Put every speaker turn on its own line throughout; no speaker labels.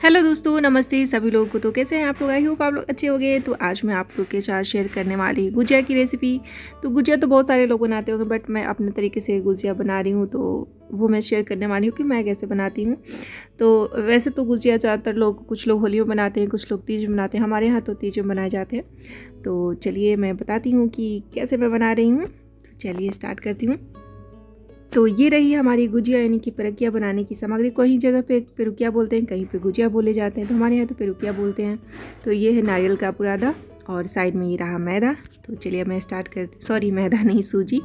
Hello दोस्तों, नमस्ते सभी लोगों को। तो कैसे हैं आप लोग? आई होप आप लोग अच्छे हो गए। तो आज मैं आप लोग के साथ शेयर करने वाली गुजिया की रेसिपी। तो गुजिया तो बहुत सारे लोग बनाते होंगे, बट मैं अपने तरीके से गुजिया बना रही हूँ, तो वो मैं शेयर करने वाली हूँ कि मैं कैसे बनाती हूँ। तो वैसे तो गुजिया ज़्यादातर लोग, कुछ लोग होली में बनाते हैं, कुछ लोग तीज में बनाते हैं। हमारे यहाँ तो तीज में बनाए जाते हैं। तो चलिए मैं बताती हूँ कि कैसे मैं बना रही हूँ। तो चलिए स्टार्ट करती हूँ। तो ये रही हमारी गुजिया, यानी कि पिरुकिया बनाने की सामग्री। कहीं जगह पे पिरुकिया बोलते हैं, कहीं पे गुजिया बोले जाते हैं, तो हमारे यहाँ तो पिरुकिया बोलते हैं। तो ये है नारियल का बुरादा और साइड में ये रहा मैदा। तो चलिए मैं स्टार्ट करती, सॉरी मैदा नहीं, सूजी।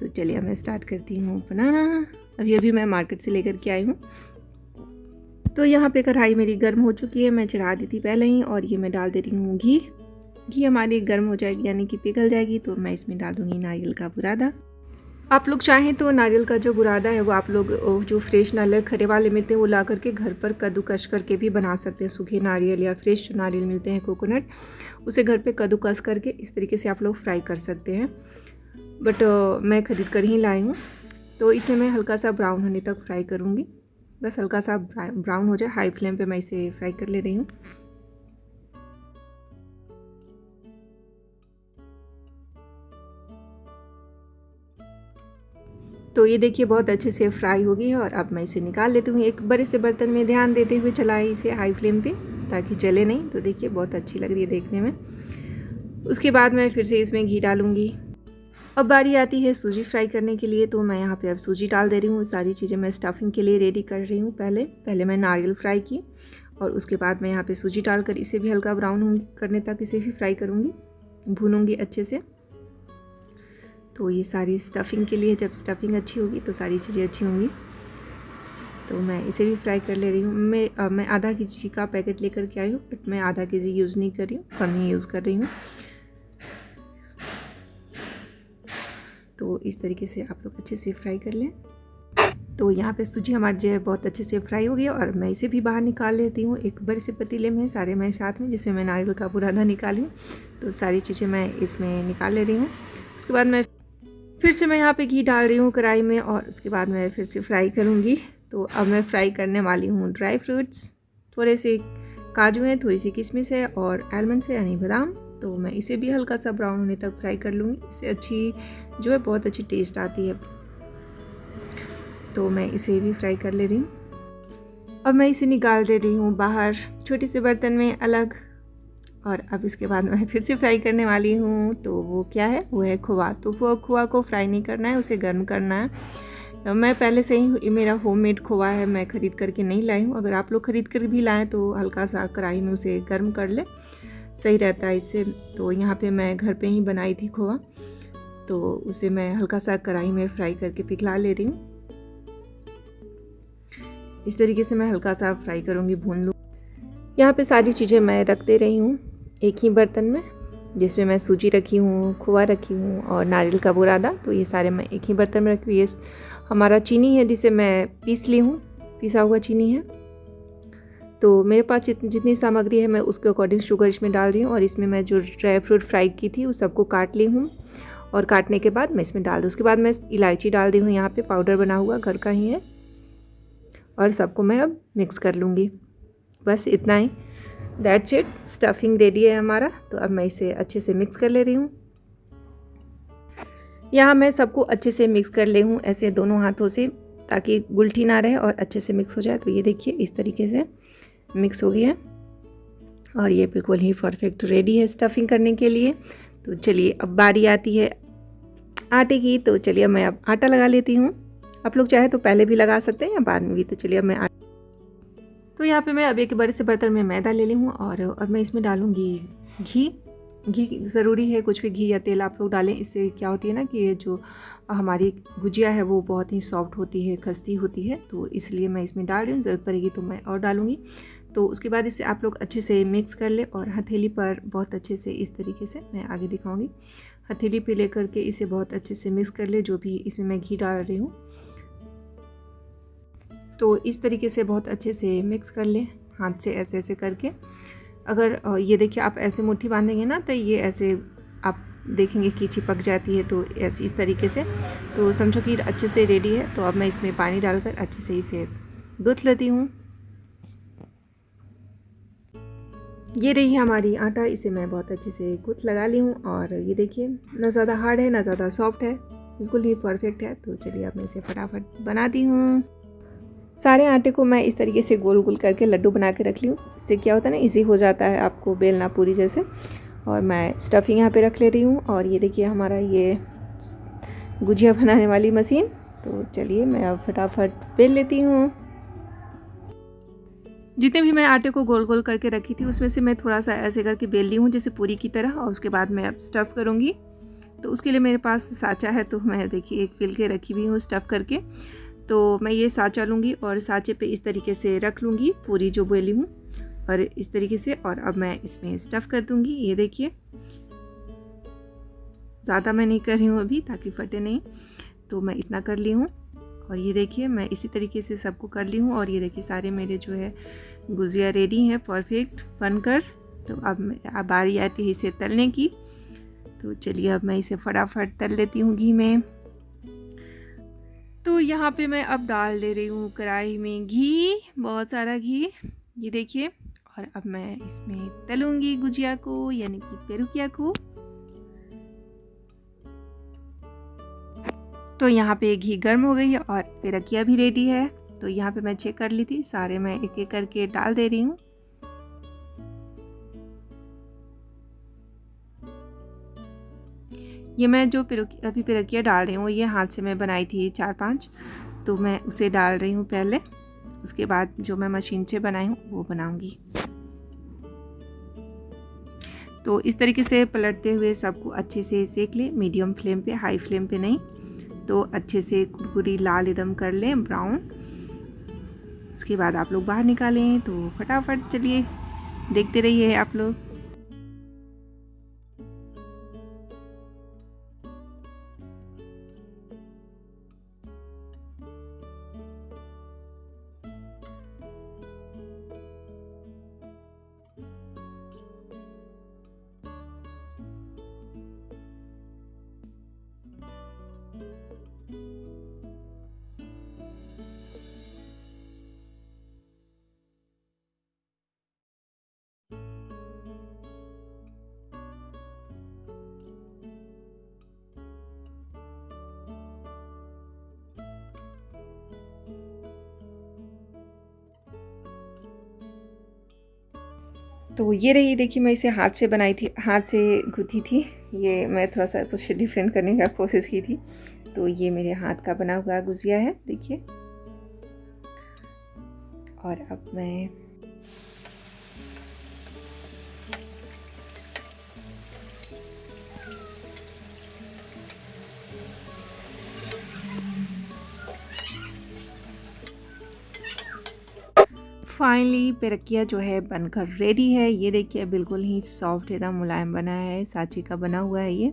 तो चलिए मैं स्टार्ट करती हूँ बनाना। अभी मैं मार्केट से लेकर के आई हूँ। तो यहाँ पे कढ़ाई मेरी गर्म हो चुकी है, मैं चढ़ा दी थी पहले ही, और ये मैं डाल दे रही हूँ घी। घी हमारी गर्म हो जाएगी, यानी कि पिघल जाएगी, तो मैं इसमें डाल दूँगी नारियल का बुरादा। आप लोग चाहें तो नारियल का जो बुरादा है वो आप लोग जो फ्रेश नारियल खड़े वाले मिलते हैं वो ला करके घर पर कद्दूकस करके भी बना सकते हैं। सूखे नारियल या फ्रेश जो नारियल मिलते हैं कोकोनट, उसे घर पे कद्दूकस करके इस तरीके से आप लोग फ्राई कर सकते हैं। बट मैं ख़रीद कर ही लाई हूँ। तो इसे मैं हल्का सा ब्राउन होने तक फ्राई करूँगी। बस हल्का सा ब्राउन हो जाए, हाई फ्लेम पर मैं इसे फ्राई कर ले रही हूँ। तो ये देखिए बहुत अच्छे से फ्राई हो गई है, और अब मैं इसे निकाल लेती हूँ। एक बड़े से बर्तन में ध्यान देते हुए चलाएं इसे हाई फ्लेम पे, ताकि जले नहीं। तो देखिए बहुत अच्छी लग रही है देखने में। उसके बाद मैं फिर से इसमें घी डालूँगी। अब बारी आती है सूजी फ्राई करने के लिए। तो मैं यहाँ पे अब सूजी डाल दे रही हूँ। सारी चीज़ें मैं स्टफिंग के लिए रेडी कर रही हूँ। पहले मैं नारियल फ्राई की, और उसके बाद मैं यहाँ पर सूजी डालकर इसे भी हल्का ब्राउन करने तक इसे भी फ्राई करूँगी, भूनूँगी अच्छे से। तो ये सारी स्टफिंग के लिए, जब स्टफिंग अच्छी होगी तो सारी चीज़ें अच्छी होंगी। तो मैं इसे भी फ्राई कर ले रही हूँ। मैं आधा केजी का पैकेट लेकर के आई हूँ, बट मैं आधा केजी यूज़ नहीं कर रही हूँ, कम ही यूज़ कर रही हूँ। तो इस तरीके से आप लोग अच्छे से फ्राई कर लें। तो यहाँ पे सूजी हमारी जो है बहुत अच्छे से फ्राई हो गई, और मैं इसे भी बाहर निकाल लेती हूँ। एक बड़े से पतीले में सारे मैं साथ में, जिसमें मैं नारियल का बुरादा निकाली हूँ। तो सारी चीज़ें मैं इसमें निकाल ले रही हूँ। उसके बाद मैं फिर से यहाँ पे घी डाल रही हूँ कढ़ाई में, और उसके बाद मैं फिर से फ्राई करूँगी। तो अब मैं फ्राई करने वाली हूँ ड्राई फ्रूट्स। थोड़े से काजू हैं, थोड़ी सी किशमिश है, और आलमंड है यानी बादाम। तो मैं इसे भी हल्का सा ब्राउन होने तक फ्राई कर लूँगी। इससे अच्छी जो है बहुत अच्छी टेस्ट आती है। तो मैं इसे भी फ्राई कर ले रही हूँ। अब मैं इसे निकाल दे रही हूँ बाहर छोटे से बर्तन में अलग। और अब इसके बाद मैं फिर से फ्राई करने वाली हूँ। तो वो क्या है, वो है खोआ। तो वो खोआ को फ्राई नहीं करना है, उसे गर्म करना है। मैं पहले से ही, मेरा होममेड खोआ है, मैं ख़रीद करके नहीं लाई हूँ। अगर आप लोग ख़रीद कर भी लाएँ तो हल्का सा कढ़ाई में उसे गर्म कर ले, सही रहता है इससे। तो यहाँ पे मैं घर पे ही बनाई थी खोआ, तो उसे मैं हल्का सा कढ़ाई में फ्राई करके पिघला ले रही हूँ। इस तरीके से मैं हल्का सा फ्राई करूँगी, भून लूँ। यहाँ पे सारी चीज़ें मैं रख दे रही हूँ एक ही बर्तन में, जिसमें मैं सूजी रखी हूँ, खोआ रखी हूँ, और नारियल का बुरादा। तो ये सारे मैं एक ही बर्तन में रखी हूँ। ये हमारा चीनी है, जिसे मैं पीस ली हूँ, पिसा हुआ चीनी है। तो मेरे पास जितनी सामग्री है मैं उसके अकॉर्डिंग शुगर इसमें डाल रही हूँ। और इसमें मैं जो ड्राई फ्रूट फ्राई की थी उस सबको काट ली हूँ, और काटने के बाद मैं इसमें डाल दूँ। उसके बाद मैं इलायची डाल दी हूँ, यहाँ पर पाउडर बना हुआ घर का ही है। और सबको मैं अब मिक्स कर लूँगी, बस इतना ही। दैट्स इट, स्टफिंग रेडी है हमारा। तो अब मैं इसे अच्छे से मिक्स कर ले रही हूँ। यहाँ मैं सबको अच्छे से मिक्स कर ले हूँ, ऐसे दोनों हाथों से, ताकि गुलठी ना रहे और अच्छे से मिक्स हो जाए। तो ये देखिए इस तरीके से मिक्स हो गया है, और ये बिल्कुल ही परफेक्ट रेडी है स्टफिंग करने के लिए। तो चलिए अब बारी आती है आटे की। तो चलिए मैं अब आटा लगा लेती हूँ। आप लोग चाहे तो पहले भी लगा सकते हैं या बाद में भी। तो चलिए अब मैं तो यहाँ पे मैं अब एक बड़े से बर्तन में मैदा ले ली हूँ, और अब मैं इसमें डालूँगी घी। घी ज़रूरी है, कुछ भी घी या तेल आप लोग डालें। इससे क्या होती है ना कि ये जो हमारी गुजिया है वो बहुत ही सॉफ्ट होती है, खस्ती होती है। तो इसलिए मैं इसमें डाल रही हूँ, ज़रूरत पड़ेगी तो मैं और डालूँगी। तो उसके बाद इसे आप लोग अच्छे से मिक्स कर ले, और हथेली पर बहुत अच्छे से, इस तरीके से मैं आगे दिखाऊँगी, हथेली पे लेकर के इसे बहुत अच्छे से मिक्स कर ले, जो भी इसमें मैं घी डाल रही हूँ। तो इस तरीके से बहुत अच्छे से मिक्स कर लें हाथ से, ऐसे ऐसे करके। अगर ये देखिए आप ऐसे मुट्ठी बांधेंगे ना, तो ये ऐसे आप देखेंगे कि चिपक जाती है। तो ऐसे इस तरीके से तो समझो कि अच्छे से रेडी है। तो अब मैं इसमें पानी डालकर अच्छे से इसे गूँथ लेती हूँ। ये रही हमारी आटा, इसे मैं बहुत अच्छे से गूँथ लगा ली हूँ और ये देखिए ना ज़्यादा हार्ड है ना ज़्यादा सॉफ्ट है, बिल्कुल ही परफेक्ट है। तो चलिए अब मैं इसे फटाफट बनाती हूँ। सारे आटे को मैं इस तरीके से गोल गोल करके लड्डू बना के रख ली हूँ। इससे क्या होता है ना, इजी हो जाता है आपको बेलना पूरी जैसे। और मैं स्टफिंग यहाँ पे रख ले रही हूँ और ये देखिए हमारा ये गुजिया बनाने वाली मशीन। तो चलिए मैं अब फटाफट बेल लेती हूँ। जितने भी मैं आटे को गोल गोल करके रखी थी उसमें से मैं थोड़ा सा ऐसे करके बेल ली हूँ जैसे पूरी की तरह, और उसके बाद मैं अब स्टफ़ करूँगी। तो उसके लिए मेरे पास साँचा है, तो मैं देखिए एक बेल के रखी हुई हूँ स्टफ़ करके। तो मैं ये साँचा लूँगी और साँचे पे इस तरीके से रख लूँगी पूरी जो बेली हूँ, और इस तरीके से, और अब मैं इसमें स्टफ़ कर दूँगी। ये देखिए ज़्यादा मैं नहीं कर रही हूँ अभी ताकि फटे नहीं, तो मैं इतना कर ली हूँ। और ये देखिए मैं इसी तरीके से सबको कर ली हूँ। और ये देखिए सारे मेरे जो है गुजिया रेडी हैं परफेक्ट बनकर। तो अब बारी आती है इसे तलने की। तो चलिए अब मैं इसे फटाफट तल लेती हूँ घी में। तो यहाँ पे मैं अब डाल दे रही हूँ कढ़ाई में घी, बहुत सारा घी, ये देखिए। और अब मैं इसमें तलूँगी गुजिया को, यानी कि पेरुकिया को। तो यहाँ पे घी गर्म हो गई है और पेरकिया भी रेडी है। तो यहाँ पे मैं चेक कर ली थी, सारे मैं एक एक करके डाल दे रही हूँ। ये मैं जो अभी पेरकिया डाल रही हूँ ये हाथ से मैं बनाई थी 4-5, तो मैं उसे डाल रही हूँ पहले। उसके बाद जो मैं मशीन से बनाई हूँ वो बनाऊँगी। तो इस तरीके से पलटते हुए सबको अच्छे से सेक लें, मीडियम फ्लेम पे, हाई फ्लेम पे नहीं। तो अच्छे से कुरकुरी लाल एकदम कर लें, ब्राउन। उसके बाद आप लोग बाहर निकालें। तो फटाफट चलिए देखते रहिए आप लोग। तो ये रही, देखिए मैं इसे हाथ से बनाई थी, हाथ से गूँथी थी। ये मैं थोड़ा सा कुछ डिफरेंट करने का कोशिश की थी। तो ये मेरे हाथ का बना हुआ गुजिया है, देखिए। और अब मैं फाइनली पेरकिया जो है बनकर रेडी है। ये देखिए बिल्कुल ही सॉफ्ट एकदम मुलायम बना है, सांचे का बना हुआ है, ये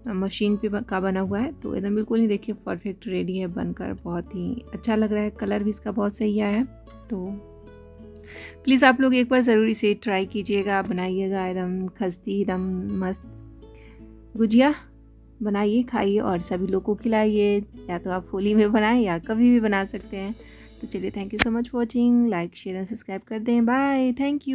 मशीन पे का बना हुआ है। तो एकदम बिल्कुल ही देखिए परफेक्ट रेडी है बनकर, बहुत ही अच्छा लग रहा है, कलर भी इसका बहुत सही आया है। तो प्लीज़ आप लोग एक बार ज़रूर इसे ट्राई कीजिएगा, बनाइएगा, एकदम खस्ती एकदम मस्त गुजिया बनाइए, खाइए और सभी लोगों को खिलाइए। या तो आप होली में बनाएं या कभी भी बना सकते हैं। तो चलिए, thank you so much for watching. Like share and subscribe कर दें। Bye, thank you.